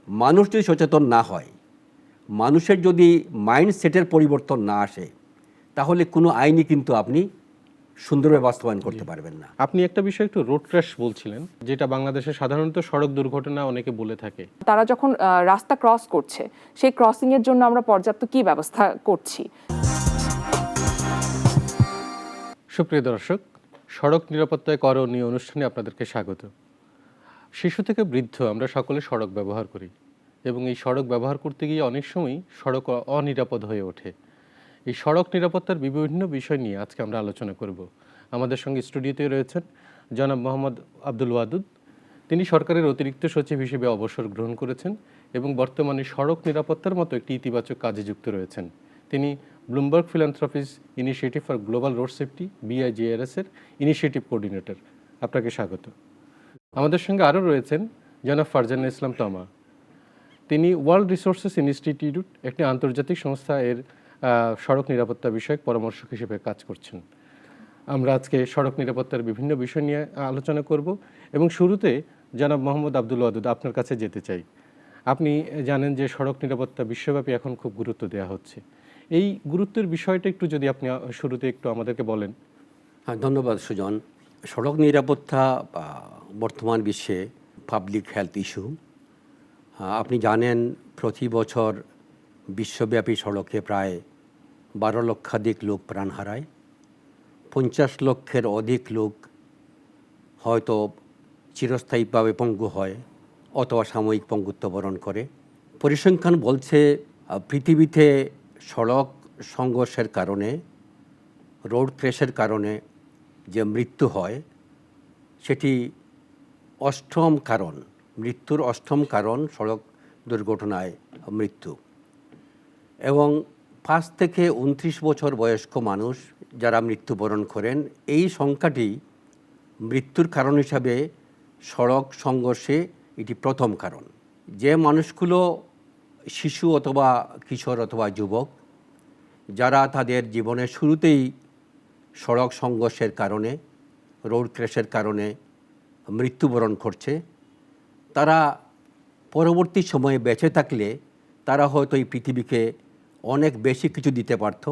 মানুষ যদি সচেতন না হয়, মানুষের যদি মাইন্ডসেটের পরিবর্তন না আসে, তাহলে কোনো আইনই কিন্তু আপনি সুন্দরভাবে বাস্তবায়ন করতে পারবেন না। আপনি একটা বিষয় একটু রোড ক্র্যাশ বলছিলেন, যেটা বাংলাদেশে সাধারণত সড়ক দুর্ঘটনা অনেকে বলে থাকে। তারা যখন রাস্তা ক্রস করছে, সেই ক্রসিং এর জন্য আমরা পর্যাপ্ত কি ব্যবস্থা করছি? সুপ্রিয় দর্শক, সড়ক নিরাপত্তায় করণীয় অনুষ্ঠানে আপনাদেরকে স্বাগত। শিশু থেকে বৃদ্ধ আমরা সকলে সড়ক ব্যবহার করি এবং এই সড়ক ব্যবহার করতে গিয়ে অনেক সময় সড়ক অনিরাপদ হয়ে ওঠে। এই সড়ক নিরাপত্তার বিভিন্ন বিষয় নিয়ে আজকে আমরা আলোচনা করব। আমাদের সঙ্গে স্টুডিওতে রয়েছেন জনাব মোহাম্মদ আব্দুল ওয়াদুদ। তিনি সরকারের অতিরিক্ত সচিব হিসেবে অবসর গ্রহণ করেছেন এবং বর্তমানে সড়ক নিরাপত্তার মতো একটি ইতিবাচক কাজে যুক্ত রয়েছেন। তিনি Bloomberg philanthropies initiative for global road safety BIGRS এর ইনিশিয়েটিভ কোঅর্ডিনেটর। আপনাকে স্বাগত। আমাদের সঙ্গে আরও রয়েছেন জনাব ফারজানা ইসলাম তমা। তিনি ওয়ার্ল্ড রিসোর্সেস ইনস্টিটিউট, একটি আন্তর্জাতিক সংস্থা, এর সড়ক নিরাপত্তা বিষয়ক পরামর্শক হিসেবে কাজ করছেন। আমরা আজকে সড়ক নিরাপত্তার বিভিন্ন বিষয় নিয়ে আলোচনা করব এবং শুরুতে জনাব মোহাম্মদ আব্দুল ওয়াদুদ, আপনার কাছে যেতে চাই। আপনি জানেন যে সড়ক নিরাপত্তা বিশ্বব্যাপী এখন খুব গুরুত্ব দেওয়া হচ্ছে। এই গুরুত্বের বিষয়টা একটু যদি আপনি শুরুতে একটু আমাদেরকে বলেন। হ্যাঁ, ধন্যবাদ সুজন। সড়ক নিরাপত্তা বর্তমান বিশ্বে পাবলিক হেলথ ইস্যু। আপনি জানেন প্রতি বছর বিশ্বব্যাপী সড়কে প্রায় 12 লক্ষাধিক লোক প্রাণ হারায়। 50 লক্ষের অধিক লোক হয়তো চিরস্থায়ীভাবে পঙ্গু হয় অথবা সাময়িক পঙ্গুত্ব বরণ করে। পরিসংখ্যান বলছে পৃথিবীতে সড়ক সংঘর্ষের কারণে, রোড ক্র্যাশের কারণে যে মৃত্যু হয় সেটি মৃত্যুর অষ্টম কারণ সড়ক দুর্ঘটনায় মৃত্যু। এবং 5 থেকে 29 বছর বয়স্ক মানুষ যারা মৃত্যুবরণ করেন, এই সংখ্যাটি মৃত্যুর কারণ হিসাবে সড়ক সংঘর্ষে এটি প্রথম কারণ। যে মানুষগুলো শিশু অথবা কিশোর অথবা যুবক, যারা তাদের জীবনের শুরুতেই সড়ক সংঘর্ষের কারণে, রোড ক্র্যাশের কারণে মৃত্যুবরণ করছে, তারা পরবর্তী সময়ে বেঁচে থাকলে তারা হয়তো এই পৃথিবীকে অনেক বেশি কিছু দিতে পারত।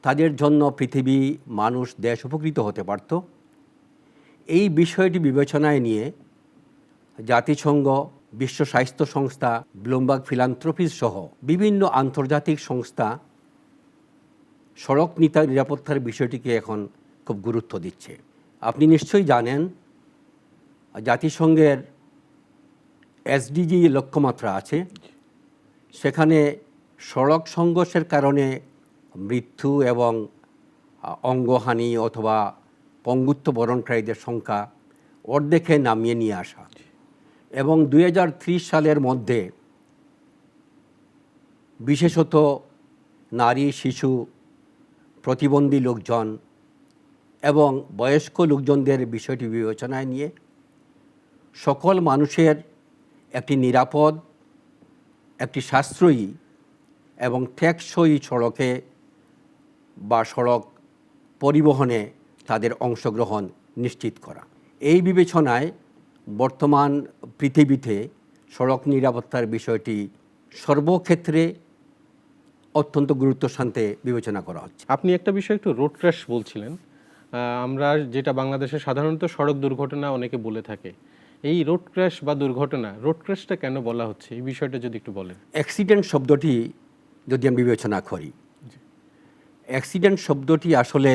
তাদের জন্য পৃথিবী, মানুষ, দেশ উপকৃত হতে পারত। এই বিষয়টি বিবেচনায় নিয়ে জাতিসংঘ, বিশ্ব স্বাস্থ্য সংস্থা, ব্লুমবার্গ ফিলান্থ্রপিস সহ বিভিন্ন আন্তর্জাতিক সংস্থা সড়ক নিরাপত্তার বিষয়টিকে এখন খুব গুরুত্ব দিচ্ছে। আপনি নিশ্চয়ই জানেন জাতিসংঘের SDG লক্ষ্যমাত্রা আছে, সেখানে সড়ক সংঘর্ষের কারণে মৃত্যু এবং অঙ্গহানি অথবা পঙ্গুত্ব বরণকারীদের সংখ্যা অর্ধেকে নামিয়ে নিয়ে আসা এবং 2030 সালের মধ্যে বিশেষত নারী, শিশু, প্রতিবন্ধী লোকজন এবং বয়স্ক লোকজনদের বিষয়টি বিবেচনায় নিয়ে সকল মানুষের একটি নিরাপদ, একটি সাশ্রয়ী এবং টেকসই সড়কে বা সড়ক পরিবহনে তাদের অংশগ্রহণ নিশ্চিত করা। এই বিবেচনায় বর্তমান পৃথিবীতে সড়ক নিরাপত্তার বিষয়টি সর্বক্ষেত্রে অত্যন্ত গুরুত্বের সাথে বিবেচনা করা হচ্ছে। আপনি একটা বিষয় একটু রোড ক্র্যাশ বলছিলেন। আমরা যেটা বাংলাদেশে সাধারণত সড়ক দুর্ঘটনা অনেকে বলে থাকে, এই রোড ক্র্যাশ বা দুর্ঘটনা, রোড ক্র্যাশটা কেন বলা হচ্ছে, এই বিষয়টা যদি একটু বলেন। অ্যাক্সিডেন্ট শব্দটি যদি আমি বিবেচনা করি, অ্যাক্সিডেন্ট শব্দটি আসলে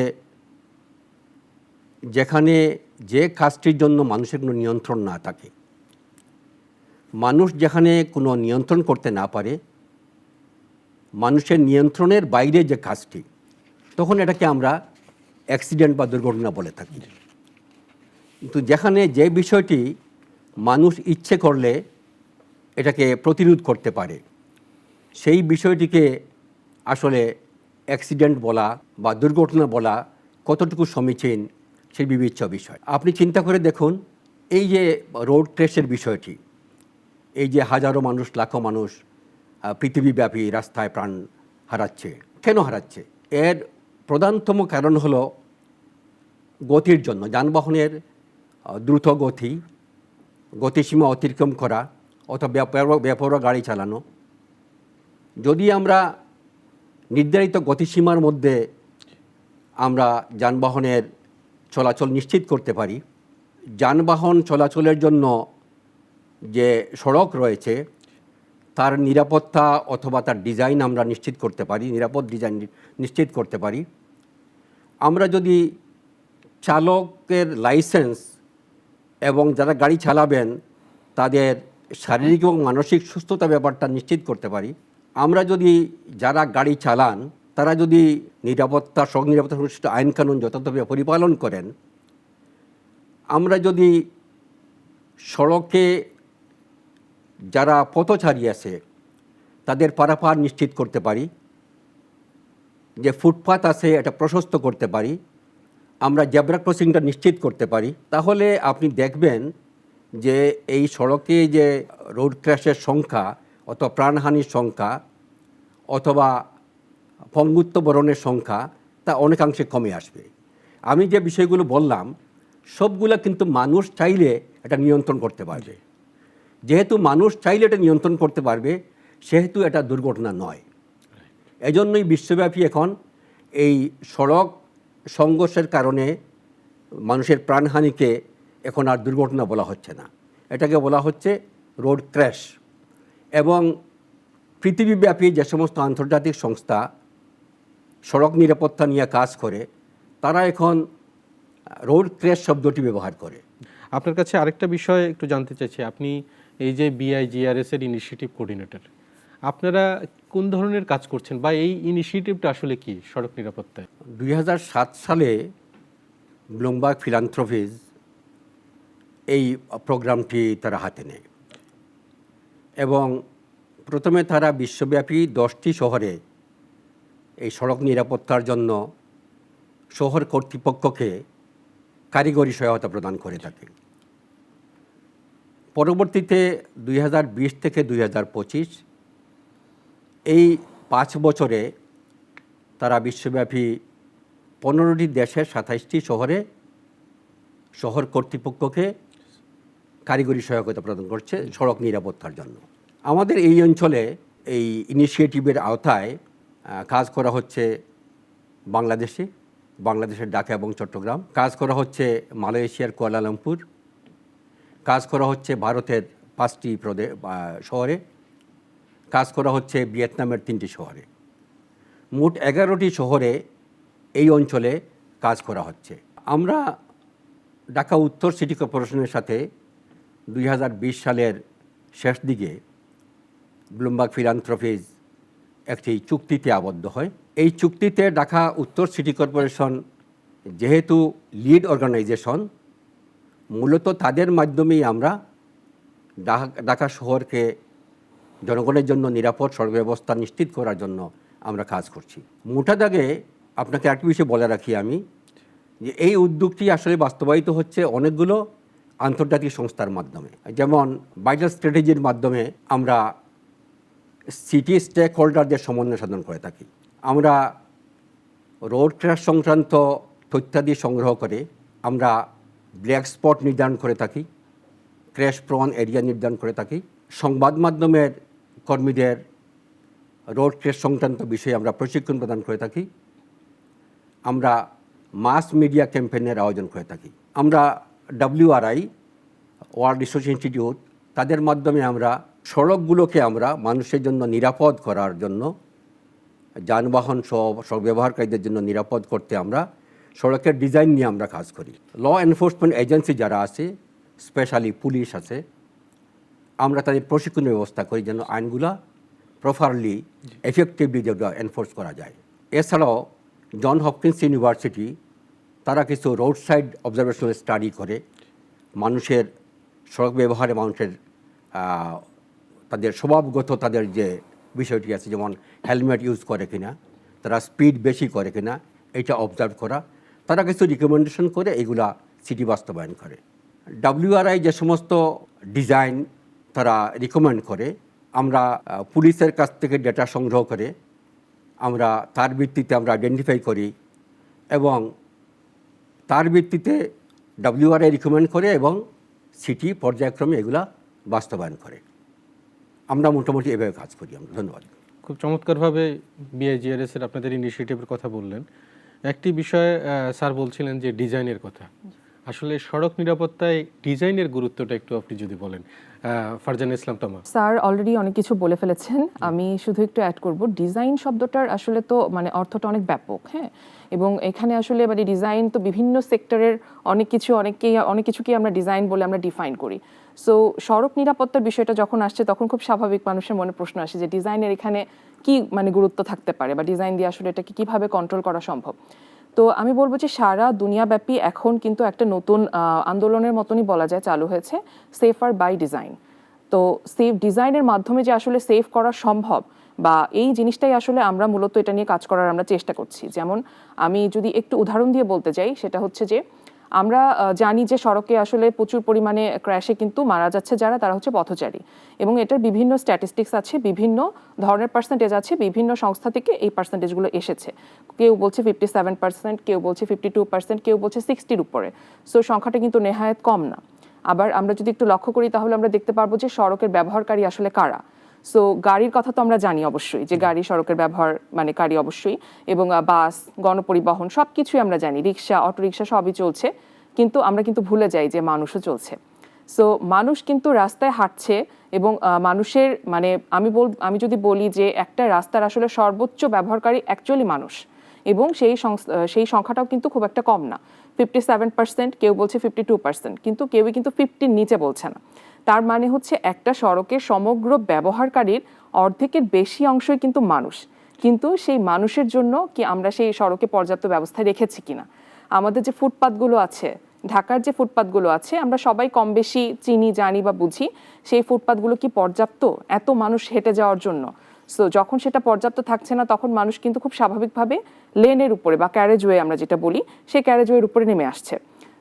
যেখানে যে কাজটির জন্য মানুষের কোনো নিয়ন্ত্রণ না থাকে, মানুষ যেখানে কোনো নিয়ন্ত্রণ করতে না পারে, মানুষের নিয়ন্ত্রণের বাইরে যে কাজটি, তখন এটাকে আমরা অ্যাক্সিডেন্ট বা দুর্ঘটনা বলে থাকি। কিন্তু যেখানে যে বিষয়টি মানুষ ইচ্ছে করলে এটাকে প্রতিরোধ করতে পারে, সেই বিষয়টিকে আসলে অ্যাক্সিডেন্ট বলা বা দুর্ঘটনা বলা কতটুকু সমীচীন সেই বিবেচ্য বিষয়। আপনি চিন্তা করে দেখুন, এই যে রোড ক্র্যাশের বিষয়টি, এই যে হাজারো মানুষ, লাখো মানুষ পৃথিবীব্যাপী রাস্তায় প্রাণ হারাচ্ছে, কেন হারাচ্ছে? এর প্রধানতম কারণ হলো গতির জন্য, যানবাহনের দ্রুত গতিসীমা অতিক্রম করা অথবা বেপরোয়া গাড়ি চালানো। যদি আমরা নির্ধারিত গতিসীমার মধ্যে আমরা যানবাহনের চলাচল নিশ্চিত করতে পারি, যানবাহন চলাচলের জন্য যে সড়ক রয়েছে তার নিরাপত্তা অথবা তার ডিজাইন আমরা নিশ্চিত করতে পারি, নিরাপদ ডিজাইন নিশ্চিত করতে পারি, আমরা যদি চালকের লাইসেন্স এবং যারা গাড়ি চালাবেন তাদের শারীরিক এবং মানসিক সুস্থতা ব্যাপারটা নিশ্চিত করতে পারি, আমরা যদি যারা গাড়ি চালান তারা যদি নিরাপত্তা সড়ক নিরাপত্তা সংশ্লিষ্ট আইনকানুন যথাযথভাবে পরিপালন করেন, আমরা যদি সড়কে যারা পথচারী আছে তাদের পারাপার নিশ্চিত করতে পারি, যে ফুটপাত আছে এটা প্রশস্ত করতে পারি, আমরা জেব্রা ক্রসিংটা নিশ্চিত করতে পারি, তাহলে আপনি দেখবেন যে এই সড়কে যে রোড ক্র্যাশের সংখ্যা অথবা প্রাণহানির সংখ্যা অথবা পঙ্গুত্ব বরণের সংখ্যা তা অনেকাংশে কমে আসবে। আমি যে বিষয়গুলো বললাম সবগুলো কিন্তু মানুষ চাইলে এটা নিয়ন্ত্রণ করতে পারবে। যেহেতু মানুষ চাইলে এটা নিয়ন্ত্রণ করতে পারবে সেহেতু এটা দুর্ঘটনা নয়। এজন্যই বিশ্বব্যাপী এখন এই সড়ক সংঘর্ষের কারণে মানুষের প্রাণহানিকে এখন আর দুর্ঘটনা বলা হচ্ছে না, এটাকে বলা হচ্ছে রোড ক্র্যাশ। এবং পৃথিবীব্যাপী যে সমস্ত আন্তর্জাতিক সংস্থা সড়ক নিরাপত্তা নিয়ে কাজ করে তারা এখন রোড ক্র্যাশ শব্দটি ব্যবহার করে। আপনার কাছে আরেকটা বিষয় একটু জানতে চাইছি, আপনি এই যে BIGRS এর ইনিশিয়েটিভ কোঅর্ডিনেটর, আপনারা কোন ধরনের কাজ করছেন বা এই ইনিশিয়েটিভটা আসলে কি সড়ক নিরাপত্তায়? 2007 সালে ব্লুমবার্গ ফিলান্থ্রপিজ এই প্রোগ্রামটি তারা হাতে নেয় এবং প্রথমে তারা বিশ্বব্যাপী 10টি শহরে এই সড়ক নিরাপত্তার জন্য শহর কর্তৃপক্ষকে কারিগরি সহায়তা প্রদান করে থাকে। পরবর্তীতে 2020 থেকে 2025 এই 5 বছরে তারা বিশ্বব্যাপী 15টি দেশের 27টি শহরে শহর কর্তৃপক্ষকে কারিগরি সহায়তা প্রদান করছে সড়ক নিরাপত্তার জন্য। আমাদের এই অঞ্চলে এই ইনিশিয়েটিভের আওতায় কাজ করা হচ্ছে বাংলাদেশের ঢাকা এবং চট্টগ্রাম, কাজ করা হচ্ছে মালয়েশিয়ার কুয়ালালামপুর, কাজ করা হচ্ছে ভারতের 5টি শহরে, কাজ করা হচ্ছে ভিয়েতনামের 3টি শহরে। মোট 11টি শহরে এই অঞ্চলে কাজ করা হচ্ছে। আমরা ঢাকা উত্তর সিটি কর্পোরেশনের সাথে 2020 সালের শেষ দিকে ব্লুমবার্গ ফিলান্থ্রপিজ একটি চুক্তিতে আবদ্ধ হয়। এই চুক্তিতে ঢাকা উত্তর সিটি কর্পোরেশন যেহেতু লিড অর্গানাইজেশন, মূলত তাদের মাধ্যমেই আমরা ঢাকা শহরকে জনগণের জন্য নিরাপদ সড়ক ব্যবস্থা নিশ্চিত করার জন্য আমরা কাজ করছি। মোটা দাগে আপনাকে একটা বিষয় বলে রাখি আমি, যে এই উদ্যোগটি আসলে বাস্তবায়িত হচ্ছে অনেকগুলো আন্তর্জাতিক সংস্থার মাধ্যমে। যেমন ভাইটাল স্ট্র্যাটেজির মাধ্যমে আমরা সিটি স্টেক হোল্ডারদের সমন্বয় সাধন করে থাকি। আমরা রোড ক্র্যাশ সংক্রান্ত তথ্যাদি সংগ্রহ করে আমরা ব্ল্যাক স্পট নির্ধারণ করে থাকি, ক্র্যাশ প্রন এরিয়া নির্ধারণ করে থাকি। সংবাদ মাধ্যমের কর্মীদের রোড ক্র্যাশ সংক্রান্ত বিষয়ে আমরা প্রশিক্ষণ প্রদান করে থাকি। আমরা মাস মিডিয়া ক্যাম্পেইনের আয়োজন করে থাকি। আমরা WRI ওয়ার্ল্ড রিসার্চ ইনস্টিটিউট তাদের মাধ্যমে আমরা সড়কগুলোকে আমরা মানুষের জন্য নিরাপদ করার জন্য, যানবাহন সব ব্যবহারকারীদের জন্য নিরাপদ করতে আমরা সড়কের ডিজাইন নিয়ে আমরা কাজ করি। ল এনফোর্সমেন্ট এজেন্সি যারা আছে, স্পেশালি পুলিশ আছে, আমরা তাদের প্রশিক্ষণের ব্যবস্থা করি যেন আইনগুলা প্রপারলি এফেক্টিভলি যেগুলো এনফোর্স করা যায়। এছাড়াও জন হপকিন্স ইউনিভার্সিটি তারা কিছু রোড সাইড অবজারভেশনাল স্টাডি করে মানুষের সড়ক ব্যবহারে মানুষের তাদের স্বভাবগত তাদের যে বিষয়টি আছে, যেমন হেলমেট ইউজ করে কিনা, তারা স্পিড বেশি করে কিনা, এটা অবজার্ভ করা। তারা কিছু রিকমেন্ডেশন করে এগুলা সিটি বাস্তবায়ন করে। WRI যে সমস্ত ডিজাইন তারা রিকমেন্ড করে, আমরা পুলিশের কাছ থেকে ডেটা সংগ্রহ করে আমরা তার ভিত্তিতে আমরা আইডেন্টিফাই করি এবং তার ভিত্তিতে WRI রিকমেন্ড করে এবং সিটি পর্যায়ক্রমে এগুলা বাস্তবায়ন করে। আমরা মোটামুটি এভাবে কাজ করি আমরা। ধন্যবাদ। খুব চমৎকারভাবে বিআইজিআরএস এর আপনাদের ইনিশিয়েটিভের কথা বললেন। একটি বিষয়ে স্যার বলছিলেন যে ডিজাইনের কথা। আসলে সড়ক নিরাপত্তায় ডিজাইনের গুরুত্বটা একটু আপনি যদি বলেন। ফারজানা ইসলাম তমা। স্যার অলরেডি অনেক কিছু বলে ফেলেছেন, আমি শুধু একটু অ্যাড করব। ডিজাইন শব্দটার আসলে তো মানে অর্থটা অনেক ব্যাপক, হ্যাঁ, এবং এখানে আসলে মানে ডিজাইন তো বিভিন্ন সেক্টরের অনেক কিছুকেই আমরা ডিজাইন বলে আমরা ডিফাইন করি। সো সড়ক নিরাপত্তার বিষয়টা যখন আসছে তখন খুব স্বাভাবিক মানুষের মনে প্রশ্ন আসে যে ডিজাইনের এখানে কি মানে গুরুত্ব থাকতে পারে, বা ডিজাইন দিয়ে আসলে এটাকে কিভাবে কন্ট্রোল করা সম্ভব। তো আমি বলবো যে সারা দুনিয়াব্যাপী এখন কিন্তু একটা নতুন আন্দোলনের মতনই বলা যায় চালু হয়েছে, সেফার বাই ডিজাইন। তো সেফ ডিজাইনের মাধ্যমে যে আসলে সেফ করা সম্ভব, বা এই জিনিসটাই আসলে আমরা মূলত এটা নিয়ে কাজ করার আমরা চেষ্টা করছি। যেমন আমি যদি একটু উদাহরণ দিয়ে বলতে যাই, সেটা হচ্ছে যে আমরা জানি যে সড়কে আসলে প্রচুর পরিমাণে ক্র্যাশে কিন্তু মারা যাচ্ছে যারা, তারা হচ্ছে পথচারী, এবং এটার বিভিন্ন স্ট্যাটিস্টিক্স আছে, বিভিন্ন ধরনের পার্সেন্টেজ আছে, বিভিন্ন সংস্থা থেকে এই পার্সেন্টেজগুলো এসেছে। কেউ বলছে 57%, কেউ বলছে 52%, কেউ বলছে 60-র উপরে। সো সংখ্যাটা কিন্তু নেহায়েত কম না। আবার আমরা যদি একটু লক্ষ্য করি তাহলে আমরা দেখতে পারবো যে সড়কের ব্যবহারকারী আসলে কারা। সো গাড়ির কথা তো আমরা জানি অবশ্যই, যে গাড়ি সড়কের ব্যবহার মানে কারি অবশ্যই, এবং বাস, গণপরিবহন সব কিছুই আমরা জানি, রিক্সা, অটোরিক্সা সবই চলছে, কিন্তু আমরা কিন্তু ভুলে যাই যে মানুষও চলছে। সো মানুষ কিন্তু রাস্তায় হাঁটছে, এবং মানুষের মানে আমি যদি বলি যে একটা রাস্তার আসলে সর্বোচ্চ ব্যবহারকারী অ্যাকচুয়ালি মানুষ, এবং সেই সংখ্যাটাও কিন্তু খুব একটা কম না। 57%, কেউ বলছে 52%, কিন্তু কেউই কিন্তু 50-র নিচে বলছে না। তার মানে হচ্ছে একটা সড়কের সমগ্র ব্যবহারকারীর অর্ধেকের বেশি অংশই কিন্তু মানুষ। কিন্তু সেই মানুষের জন্য কি আমরা সেই সড়কে পর্যাপ্ত ব্যবস্থা রেখেছি কিনা? আমাদের যে ফুটপাতগুলো আছে, ঢাকার যে ফুটপাতগুলো আছে, আমরা সবাই কম বেশি চিনি, জানি বা বুঝি, সেই ফুটপাতগুলো কি পর্যাপ্ত এত মানুষ হেঁটে যাওয়ার জন্য? সো যখন সেটা পর্যাপ্ত থাকছে না, তখন মানুষ কিন্তু খুব স্বাভাবিকভাবে লেনের উপরে বা ক্যারেজওয়ে আমরা যেটা বলি, সেই ক্যারেজওয়ের উপরে নেমে আসছে।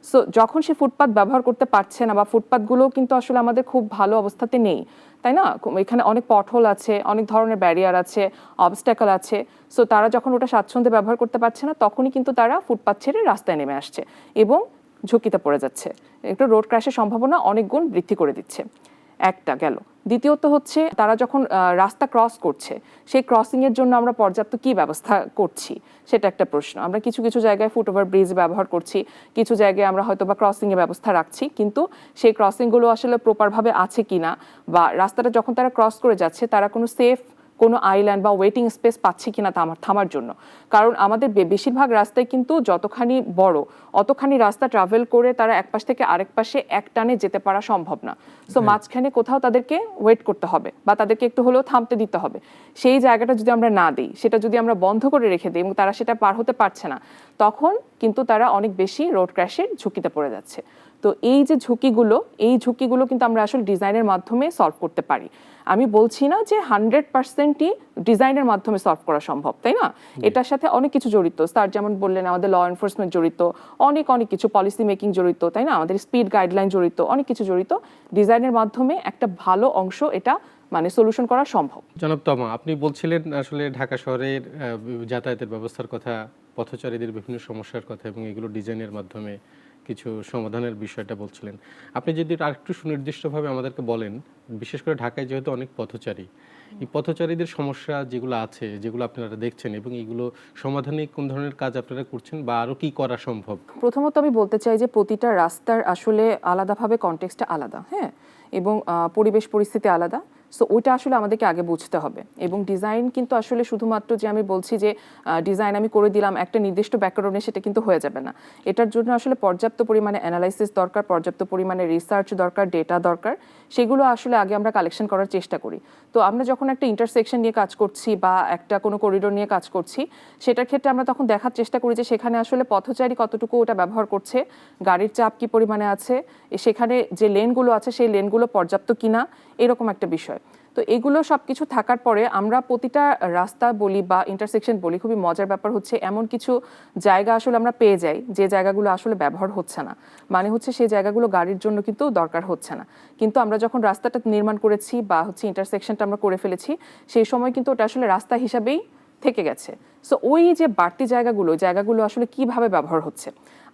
সো যখন সে ফুটপাত ব্যবহার করতে পারছে না, বা ফুটপাতগুলো কিন্তু আসলে আমাদের খুব ভালো অবস্থাতে নেই, তাই না? এখানে অনেক পথহোল আছে, অনেক ধরনের ব্যারিয়ার আছে, অবস্ট্যাকল আছে। সো তারা যখন ওটা স্বাচ্ছন্দ্যে ব্যবহার করতে পারছে না, তখনই কিন্তু তারা ফুটপাত ছেড়ে রাস্তায় নেমে আসছে এবং ঝুঁকিতে পড়ে যাচ্ছে। একটু রোড ক্র্যাশের সম্ভাবনা অনেক গুণ বৃদ্ধি করে দিচ্ছে। একটা গেল। দ্বিতীয়ত হচ্ছে তারা যখন রাস্তা ক্রস করছে, সেই ক্রসিংয়ের জন্য আমরা পর্যাপ্ত কি ব্যবস্থা করছি, সেটা একটা প্রশ্ন। আমরা কিছু কিছু জায়গায় ফুটওভার ব্রিজ ব্যবহার করছি, কিছু জায়গায় আমরা হয়তো বা ক্রসিংয়ের ব্যবস্থা রাখছি, কিন্তু সেই ক্রসিংগুলো আসলে প্রপারভাবে আছে কিনা, বা রাস্তাটা যখন তারা ক্রস করে যাচ্ছে তারা কোনো সেফ কোনো আইল্যান্ড বা ওয়েটিং স্পেস পাচ্ছি কিনা থামার জন্য। কারণ আমাদের বেশিরভাগ রাস্তায় কিন্তু যতখানি বড়, অতখানি রাস্তা ট্রাভেল করে তারা এক পাশ থেকে আরেক পাশে এক টানে যেতে পারা সম্ভব না। সো মাঝখানে কোথাও তাদেরকে ওয়েট করতে হবে, বা তাদেরকে একটু হলেও থামতে দিতে হবে। সেই জায়গাটা যদি আমরা না দিই, সেটা যদি আমরা বন্ধ করে রেখে দিই এবং তারা সেটা পার হতে পারছে না, তখন কিন্তু তারা অনেক বেশি রোড ক্র্যাশের ঝুঁকিতে পড়ে যাচ্ছে। তো এই যে ঝুঁকিগুলো কিন্তু আমরা আসলে ডিজাইনের মাধ্যমে সলভ করতে পারি। আমি বলছি না যে 100%ই ডিজাইনের মাধ্যমে সলভ করা সম্ভব, তাই না? এটার সাথে অনেক কিছু জড়িত। স্যার যেমন বললেন, আমাদের ল এনফোর্সমেন্ট জড়িত, অনেক কিছু পলিসি মেকিং জড়িত, তাই না? আমাদের স্পিড গাইডলাইন জড়িত, অনেক কিছু জড়িত। ডিজাইনের মাধ্যমে একটা ভালো অংশ এটা মানে সলিউশন করা সম্ভব। জনাব তমা, আপনি বলছিলেন আসলে ঢাকা শহরের যাতায়াতের ব্যবস্থার কথা, পথচারীদের বিভিন্ন সমস্যার কথা, এবং এগুলো ডিজাইনের মাধ্যমে কিছু সমাধানের বিষয়টা বলছিলেন। আপনি যদি আরেকটু সুনির্দিষ্টভাবে আমাদেরকে বলেন, বিশেষ করে ঢাকায় যেহেতু অনেক পথচারী, এই পথচারীদের সমস্যা যেগুলো আছে, যেগুলো আপনারা দেখছেন, এবং এগুলো সমাধানে কোন ধরনের কাজ আপনারা করছেন, বা আরও কি করা সম্ভব? প্রথমত আমি বলতে চাই যে প্রতিটা রাস্তার আসলে আলাদাভাবে কনটেক্সটটা আলাদা, হ্যাঁ, এবং পরিবেশ পরিস্থিতি আলাদা। সো ওইটা আসলে আমাদেরকে আগে বুঝতে হবে। এবং ডিজাইন কিন্তু আসলে শুধুমাত্র যে আমি বলছি যে ডিজাইন আমি করে দিলাম একটা নির্দিষ্ট ব্যাকরণে, সেটা কিন্তু হয়ে যাবে না। এটার জন্য আসলে পর্যাপ্ত পরিমাণে অ্যানালাইসিস দরকার, পর্যাপ্ত পরিমাণে রিসার্চ দরকার, ডেটা দরকার। সেগুলো আসলে আগে আমরা কালেকশন করার চেষ্টা করি। তো আমরা যখন একটা ইন্টারসেকশন নিয়ে কাজ করছি বা একটা কোনো করিডোর নিয়ে কাজ করছি, সেটার ক্ষেত্রে আমরা তখন দেখার চেষ্টা করি যে সেখানে আসলে পথচারী কতটুকু ওটা ব্যবহার করছে, গাড়ির চাপ কি পরিমাণে আছে, সেখানে যে লেনগুলো আছে সেই লেনগুলো পর্যাপ্ত কিনা, এরকম একটা বিষয়। তো এগুলো সব কিছু থাকার পরে আমরা প্রতিটা রাস্তা বলি বা ইন্টারসেকশন বলি, খুবই মজার ব্যাপার হচ্ছে এমন কিছু জায়গা আসলে আমরা পেয়ে যাই যে জায়গাগুলো আসলে ব্যবহার হচ্ছে না, মানে হচ্ছে সেই জায়গাগুলো গাড়ির জন্য কিন্তু দরকার হচ্ছে না। কিন্তু আমরা যখন রাস্তাটা নির্মাণ করেছি বা হচ্ছে ইন্টারসেকশনটা আমরা করে ফেলেছি, সেই সময় কিন্তু ওটা আসলে রাস্তা হিসাবেই থেকে গেছে। সো ওই যে বাড়তি জায়গাগুলো আসলে কিভাবে ব্যবহার হচ্ছে,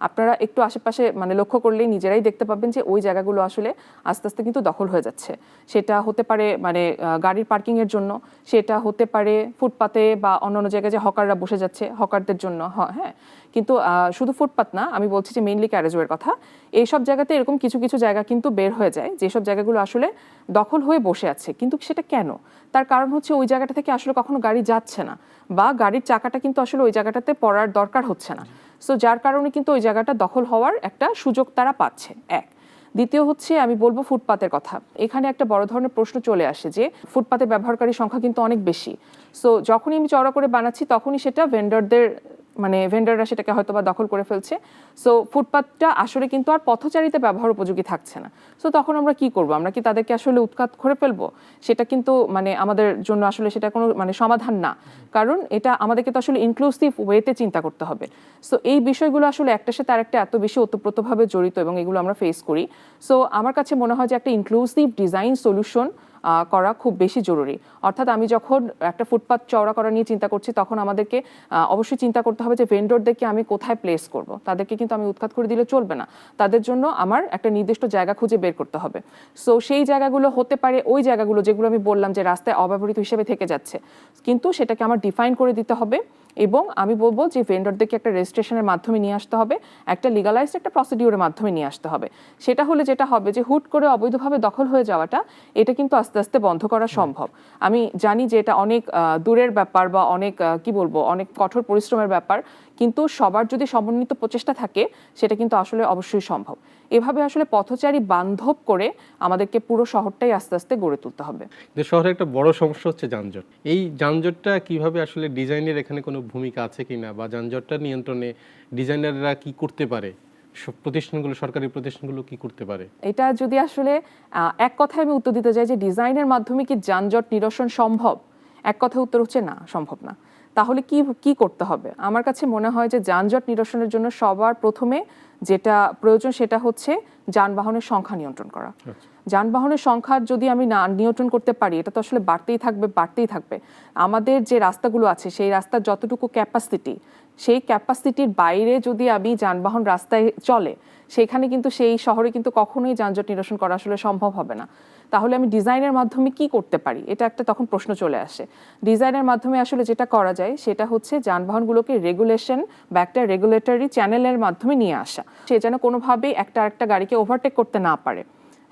আপনারা একটু আশেপাশে মানে লক্ষ্য করলেই নিজেরাই দেখতে পাবেন যে ওই জায়গাগুলো আসলে আস্তে আস্তে কিন্তু দখল হয়ে যাচ্ছে। সেটা হতে পারে মানে গাড়ির পার্কিংয়ের জন্য, সেটা হতে পারে ফুটপাতে বা অন্যান্য জায়গায় যে হকাররা বসে যাচ্ছে হকারদের জন্য, হ্যাঁ। কিন্তু শুধু ফুটপাত না, আমি বলছি যে মেইনলি ক্যারেজওয়ের কথা। এইসব জায়গাতে এরকম কিছু কিছু জায়গা কিন্তু বের হয়ে যায় যেসব জায়গাগুলো আসলে দখল হয়ে বসে আছে। কিন্তু সেটা কেন? তার কারণ হচ্ছে ওই জায়গাটা থেকে আসলে কখনো গাড়ি যাচ্ছে না, বা গাড়ির চাকাটা কিন্তু আসলে ওই জায়গাটাতে পড়ার দরকার হচ্ছে না। সো যার কারণে কিন্তু ওই জায়গাটা দখল হওয়ার একটা সুযোগ তারা পাচ্ছে। এক, দ্বিতীয় হচ্ছে আমি বলবো ফুটপাতের কথা। এখানে একটা বড় ধরনের প্রশ্ন চলে আসে যে ফুটপাতে ব্যবহারকারী সংখ্যা কিন্তু অনেক বেশি। সো যখনই আমি চওড়া করে বানাচ্ছি তখনই সেটা ভেন্ডররা সেটাকে হয়তো বা দখল করে ফেলছে। সো ফুটপাতটা আসলে কিন্তু আর পথচারীতে ব্যবহার উপযোগী থাকছে না। সো তখন আমরা কি করব? আমরা কি তাদেরকে আসলে উৎখাত করে ফেলবো? সেটা কিন্তু মানে আমাদের জন্য আসলে সেটা কোনো মানে সমাধান না, কারণ এটা আমাদেরকে তো আসলে ইনক্লুসিভ ওয়েতে চিন্তা করতে হবে। সো এই বিষয়গুলো আসলে একটার সাথে আরেকটা এত বেশি ওতপ্রোতভাবে জড়িত এবং এগুলো আমরা ফেস করি। সো আমার কাছে মনে হয় যে একটা ইনক্লুসিভ ডিজাইন সলিউশন করা খুব বেশি জরুরি। অর্থাৎ আমি যখন একটা ফুটপাত চওড়া করা নিয়ে চিন্তা করছি তখন আমাদেরকে অবশ্যই চিন্তা করতে হবে যে ভেন্ডরদেরকে আমি কোথায় প্লেস করব। তাদেরকে কিন্তু আমি উৎখাত করে দিলে চলবে না, তাদের জন্য আমার একটা নির্দিষ্ট জায়গা খুঁজে বের করতে হবে। সো সেই জায়গাগুলো হতে পারে ওই জায়গাগুলো যেগুলো আমি বললাম যে রাস্তায় অব্যবহৃত হিসেবে থেকে যাচ্ছে, কিন্তু সেটাকে আমার ডিফাইন করে দিতে হবে। এবং আমি বলবো যে ভেন্ডরদেরকে একটা রেজিস্ট্রেশনের মাধ্যমে নিয়ে আসতে হবে, একটা লিগালাইজড একটা প্রসিডিউরের মাধ্যমে নিয়ে আসতে হবে। সেটা হলে যেটা হবে যে হুট করে অবৈধভাবে দখল হয়ে যাওয়াটা, এটা কিন্তু আস্তে আস্তে বন্ধ করা সম্ভব। আমি জানি যে এটা অনেক দূরের ব্যাপার বা অনেক কি বলবো অনেক কঠোর পরিশ্রমের ব্যাপার, কিন্তু সবার যদি সমন্বিত প্রচেষ্টা থাকে সেটা কিন্তু আসলে অবশ্যই সম্ভব। এভাবে আসলে পথচারী বান্ধব করে আমাদেরকে পুরো শহরটাই আস্তে আস্তে গড়ে তুলতে হবে। শহরে একটা বড় সমস্যা হচ্ছে যানজট। এই যানজটটা কিভাবে আসলে ডিজাইনের এখানে কোনো ভূমিকা আছে কিনা, বা যানজটটা নিয়ন্ত্রণে ডিজাইনাররা কি করতে পারে, প্রতিষ্ঠানগুলো, সরকারি প্রতিষ্ঠানগুলো কি করতে পারে? এটা যদি আসলে এক কথায় আমি উত্তর দিতে চাই যে ডিজাইনের মাধ্যমে কি যানজট নিরসন সম্ভব, এক কথায় উত্তর হচ্ছে না, সম্ভব না। তাহলে কি কি করতে হবে? আমার কাছে মনে হয় যে যানজট নিরসনের জন্য সবার প্রথমে যেটা প্রয়োজন সেটা হচ্ছে যানবাহনের সংখ্যা নিয়ন্ত্রণ করা। যানবাহনের সংখ্যা যদি আমি না নিয়ন্ত্রণ করতে পারি, এটা তো আসলে বাড়তেই থাকবে। আমাদের যে রাস্তাগুলো আছে সেই রাস্তার যতটুকু ক্যাপাসিটি, সেই ক্যাপাসিটির বাইরে যদি আমি যানবাহন রাস্তায় চলে, সেখানে কিন্তু সেই শহরে কিন্তু কখনোই যানজট নিরসন করা আসলে সম্ভব হবে না। তাহলে আমি ডিজাইনের মাধ্যমে কি করতে পারি, এটা একটা তখন প্রশ্ন চলে আসে। ডিজাইনের মাধ্যমে আসলে যেটা করা যায় সেটা হচ্ছে যানবাহনগুলোকে রেগুলেশন বা একটা রেগুলেটরি চ্যানেলের মাধ্যমে নিয়ে আসা, সে যেন কোনোভাবেই একটা গাড়িকে ওভারটেক করতে না পারে।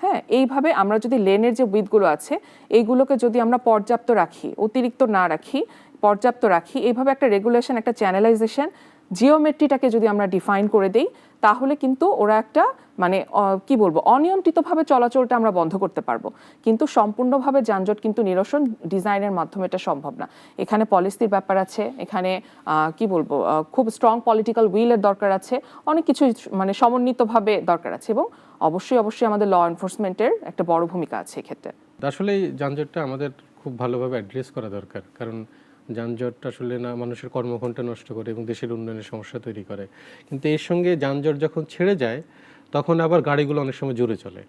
হ্যাঁ, এইভাবে আমরা যদি লেনের যে উইথগুলো আছে এইগুলোকে যদি আমরা পর্যাপ্ত রাখি, অতিরিক্ত না রাখি, পর্যাপ্ত রাখি, এইভাবে একটা রেগুলেশন, একটা চ্যানেলাইজেশন, জিওমেট্রিটাকে যদি আমরা ডিফাইন করে দেই, তাহলে কিন্তু ওরা একটা মানে কি বলবো অনিয়ন্ত্রিতভাবে চলাচলটা আমরা বন্ধ করতে পারবো। কিন্তু সম্পূর্ণভাবে যানজট কিন্তু নিরসন ডিজাইনের মাধ্যমে এটা সম্ভব না। এখানে পলিসির ব্যাপার আছে, এখানে কি বলবো খুব স্ট্রং পলিটিক্যাল উইলের দরকার আছে, অনেক কিছু মানে সমন্বিতভাবে দরকার আছে, এবং অবশ্যই আমাদের ল এনফোর্সমেন্টের একটা বড় ভূমিকা আছে এক্ষেত্রে। আসলে এই যানজটটা আমাদের খুব ভালোভাবে অ্যাড্রেস করা দরকার, কারণ যানজট আসলে না মানুষের কর্মঘণ্টা নষ্ট করে এবং দেশের উন্নয়নের সমস্যা তৈরি করে। কিন্তু এর সঙ্গে যানজট যখন ছেড়ে যায় তখন আবার গাড়িগুলো অনেক সময় জোরে চলে।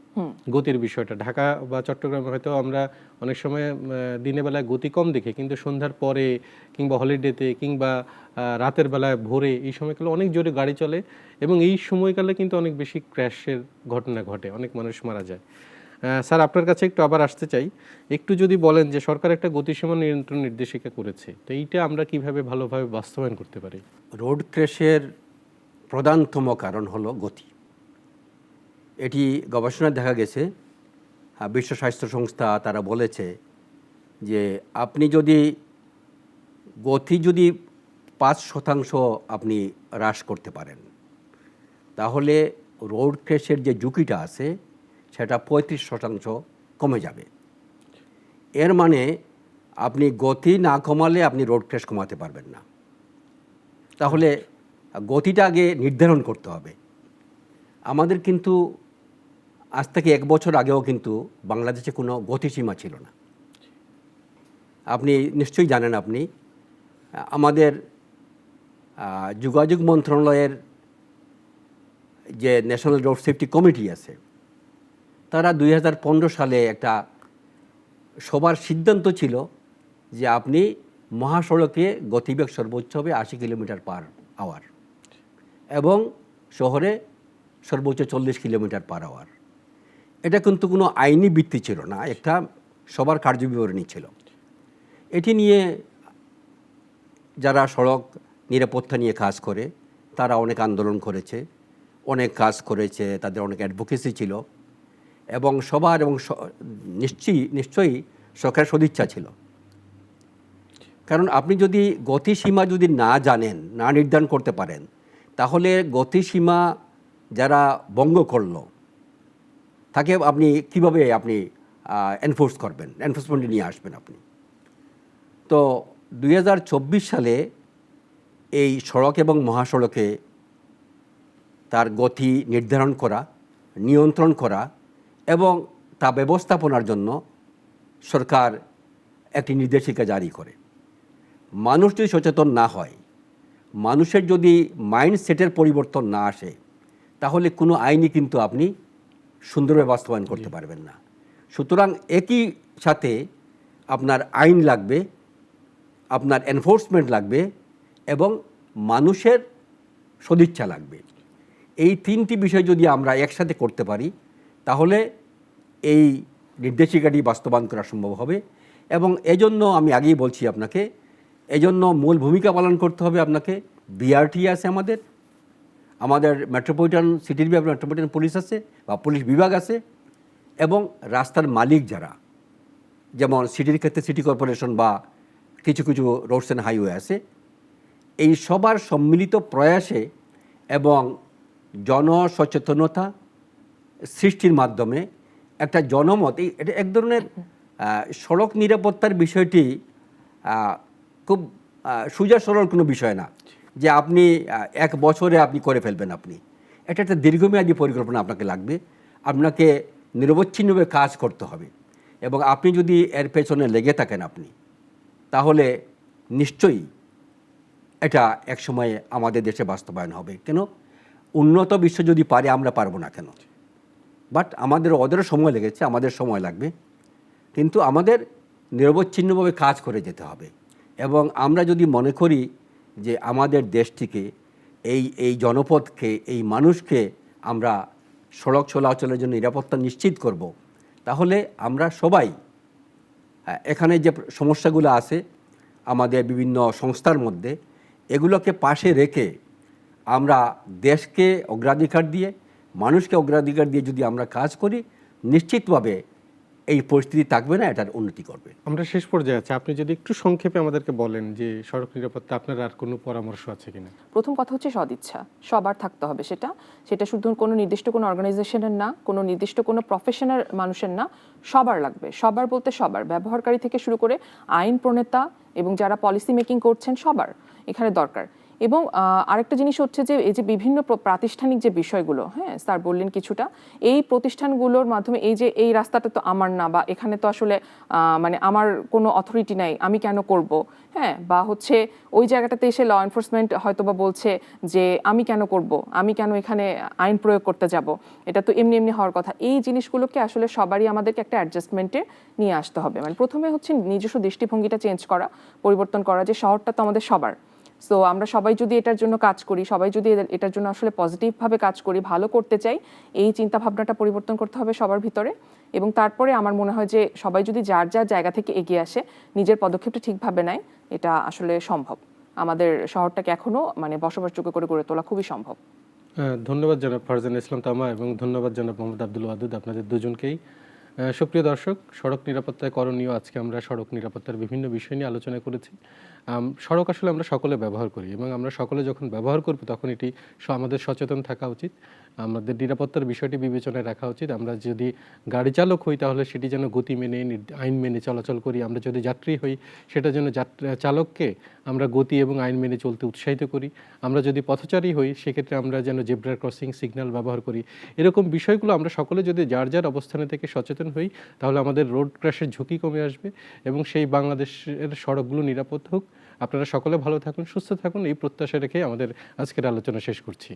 গতির বিষয়টা ঢাকা বা চট্টগ্রামে হয়তো আমরা অনেক সময় দিনের বেলায় গতি কম দেখি, কিন্তু সন্ধ্যার পরে কিংবা হলিডেতে কিংবা রাতের বেলায় ভোরে এই সময়কালে অনেক জোরে গাড়ি চলে, এবং এই সময়কালে কিন্তু অনেক বেশি ক্র্যাশের ঘটনা ঘটে, অনেক মানুষ মারা যায়। স্যার, আপনার কাছে একটু আবার আসতে চাই, একটু যদি বলেন যে সরকার একটা গতিসীমা নিয়ন্ত্রণ নির্দেশিকা করেছে, তো এইটা আমরা কিভাবে ভালোভাবে বাস্তবায়ন করতে পারি? রোড ক্র্যাশের প্রধানতম কারণ হলো গতি। এটি গবেষণায় দেখা গেছে, বিশ্ব স্বাস্থ্য সংস্থা তারা বলেছে যে আপনি যদি গতি 5% আপনি হ্রাস করতে পারেন, তাহলে রোড ক্র্যাশের যে ঝুঁকিটা আছে সেটা 35% কমে যাবে। এর মানে আপনি গতি না কমালে আপনি রোড ক্র্যাশ কমাতে পারবেন না। তাহলে গতিটা আগে নির্ধারণ করতে হবে। আমাদের কিন্তু আজ থেকে 1 বছর আগেও কিন্তু বাংলাদেশে কোনো গতিসীমা ছিল না। আপনি নিশ্চয়ই জানেন, আমাদের যোগাযোগ মন্ত্রণালয়ের যে ন্যাশনাল রোড সেফটি কমিটি আছে, তারা 2015 সালে একটা সবার সিদ্ধান্ত ছিল যে আপনি মহাসড়কে গতিবেগ সর্বোচ্চ হবে 80 কিলোমিটার পার আওয়ার এবং শহরে সর্বোচ্চ 40 কিলোমিটার পার আওয়ার। এটা কিন্তু কোনো আইনি ভিত্তি ছিল না, একটা সবার কার্যবিবরণী ছিল। এটি নিয়ে যারা সড়ক নিরাপত্তা নিয়ে কাজ করে তারা অনেক আন্দোলন করেছে, অনেক কাজ করেছে, তাদের অনেক অ্যাডভোকেসি ছিল এবং সবার এবং নিশ্চয়ই সরকারের সদিচ্ছা ছিল। কারণ আপনি যদি গতিসীমা যদি না জানেন, না নির্ধারণ করতে পারেন, তাহলে গতিসীমা যারা ভঙ্গ করলো তাকে আপনি কিভাবে আপনি এনফোর্স করবেন, এনফোর্সমেন্টে নিয়ে আসবেন আপনি। তো 2024 সালে এই সড়ক এবং মহাসড়কে তার গতি নির্ধারণ করা, নিয়ন্ত্রণ করা এবং তা ব্যবস্থাপনার জন্য সরকার একটি নির্দেশিকা জারি করে। মানুষ যদি সচেতন না হয়, মানুষের যদি মাইন্ডসেটের পরিবর্তন না আসে, তাহলে কোনো আইনই কিন্তু আপনি সুন্দরভাবে বাস্তবায়ন করতে পারবেন না। সুতরাং একই সাথে আপনার আইন লাগবে, আপনার এনফোর্সমেন্ট লাগবে এবং মানুষের সদিচ্ছা লাগবে। এই তিনটি বিষয় যদি আমরা একসাথে করতে পারি তাহলে এই নির্দেশিকাটি বাস্তবায়ন করা সম্ভব হবে। এবং এজন্য আমি আগেই বলছি আপনাকে, এজন্য মূল ভূমিকা পালন করতে হবে আপনাকে। বিআরটি আছে, আমাদের মেট্রোপলিটন সিটির মেট্রোপলিটন পুলিশ আছে বা পুলিশ বিভাগ আছে এবং রাস্তার মালিক যারা, যেমন সিটির ক্ষেত্রে সিটি কর্পোরেশন বা কিছু কিছু রোডস অ্যান্ড হাইওয়ে আছে, এই সবার সম্মিলিত প্রয়াসে এবং জনসচেতনতা সৃষ্টির মাধ্যমে একটা জনমত, এটা এক ধরনের সড়ক নিরাপত্তার বিষয়টি খুব সোজা সরল কোনো বিষয় না যে আপনি এক বছরে আপনি করে ফেলবেন। আপনি এটা একটা দীর্ঘমেয়াদী পরিকল্পনা আপনাকে লাগবে, আপনাকে নিরবচ্ছিন্নভাবে কাজ করতে হবে এবং আপনি যদি এর পেছনে লেগে থাকেন আপনি, তাহলে নিশ্চয়ই এটা একসময়ে আমাদের দেশে বাস্তবায়ন হবে। কেন, উন্নত বিশ্ব যদি পারে আমরা পারবো না কেন? বাট ওদেরও সময় লেগেছে, আমাদের সময় লাগবে, কিন্তু আমাদের নিরবচ্ছিন্নভাবে কাজ করে যেতে হবে। এবং আমরা যদি মনে করি যে আমাদের দেশটিকে, এই জনপদকে, এই মানুষকে আমরা সড়ক চলাচলের জন্য নিরাপত্তা নিশ্চিত করব, তাহলে আমরা সবাই এখানে যে সমস্যাগুলো আছে আমাদের বিভিন্ন সংস্থার মধ্যে, এগুলোকে পাশে রেখে আমরা দেশকে অগ্রাধিকার দিয়ে, মানুষকে অগ্রাধিকার দিয়ে যদি আমরা কাজ করি, নিশ্চিতভাবে এই পরিস্থিতি থাকবে না, এটার উন্নতি করবে। আমরা শেষ পর্যায়ে আছি, আপনি যদি একটু সংক্ষেপে আমাদেরকে বলেন যে সড়ক নিরাপত্তা আপনার আর কোনো পরামর্শ আছে কিনা? প্রথম কথা হচ্ছে সদিচ্ছা সবার থাকতে হবে। সেটা শুধু কোনো নির্দিষ্ট কোনো অর্গানাইজেশনের না, কোনো নির্দিষ্ট কোনো প্রফেশনাল মানুষের না, সবার লাগবে। সবার বলতে সবার, ব্যবহারকারী থেকে শুরু করে আইন প্রণেতা এবং যারা পলিসি মেকিং করছেন, সবার এখানে দরকার। এবং আরেকটা জিনিস হচ্ছে যে এই যে বিভিন্ন প্রাতিষ্ঠানিক যে বিষয়গুলো, হ্যাঁ স্যার বললেন কিছুটা, এই প্রতিষ্ঠানগুলোর মাধ্যমে এই রাস্তাটা তো আমার না, বা এখানে তো আসলে মানে আমার কোনো অথরিটি নাই, আমি কেন করব, হ্যাঁ, বা হচ্ছে ওই জায়গাটাতে এসে ল এনফোর্সমেন্ট হয়তো বা বলছে যে আমি কেন করব, আমি কেন এখানে আইন প্রয়োগ করতে যাব, এটা তো এমনি এমনি হওয়ার কথা। এই জিনিসগুলোকে আসলে সবারই আমাদেরকে একটা অ্যাডজাস্টমেন্টে নিয়ে আসতে হবে। মানে প্রথমে হচ্ছে নিজস্ব দৃষ্টিভঙ্গিটা চেঞ্জ করা, পরিবর্তন করা, যে শহরটা তো আমাদের সবার। সো আমরা সবাই যদি এটার জন্য কাজ করি, সবাই যদি এটার জন্য আসলে পজিটিভভাবে কাজ করি, ভালো করতে চাই, এই চিন্তা ভাবনাটা পরিবর্তন করতে হবে সবার ভিতরে। এবং তারপরে আমার মনে হয় যে সবাই যদি যার যার জায়গা থেকে এগিয়ে আসে, নিজের পদক্ষেপটা ঠিকভাবে নেয়, এটা আসলে সম্ভব। আমাদের শহরটাকে এখনো মানে বসবাসযোগ্য করে গড়ে তোলা খুবই সম্ভব। ধন্যবাদ জানাব ফারজানা ইসলাম তামা এবং ধন্যবাদ জানাব মোহাম্মদ আব্দুল ওয়াদুদ, আপনাদের দুজনকেই। সুপ্রিয় দর্শক, সড়ক নিরাপত্তায় করণীয়, আজকে আমরা সড়ক নিরাপত্তার বিভিন্ন বিষয় নিয়ে আলোচনা করেছি। সড়ক আসলে আমরা সকলে ব্যবহার করি এবং আমরা সকলে যখন ব্যবহার করব তখন এটি আমাদের সচেতন থাকা উচিত, আমাদের নিরাপত্তার বিষয়টি বিবেচনায় রাখা উচিত। আমরা যদি গাড়ি চালক হই তাহলে সেটি যেন গতি মেনে, আইন মেনে চলাচল করি। আমরা যদি যাত্রী হই সেটা যেন চালককে আমরা গতি এবং আইন মেনে চলতে উৎসাহিত করি। আমরা যদি পথচারী হই সেক্ষেত্রে আমরা যেন জেব্রা ক্রসিং সিগন্যাল ব্যবহার করি। এরকম বিষয়গুলো আমরা সকলে যদি যার যার অবস্থানে থেকে সচেতন হই তাহলে আমাদের রোড ক্র্যাশের ঝুঁকি কমে আসবে এবং সেই বাংলাদেশের সড়কগুলো নিরাপদ হোক। আপনারা সকলে ভালো থাকুন, সুস্থ থাকুন, এই প্রত্যাশা রেখে আমাদের আজকের আলোচনা শেষ করছি।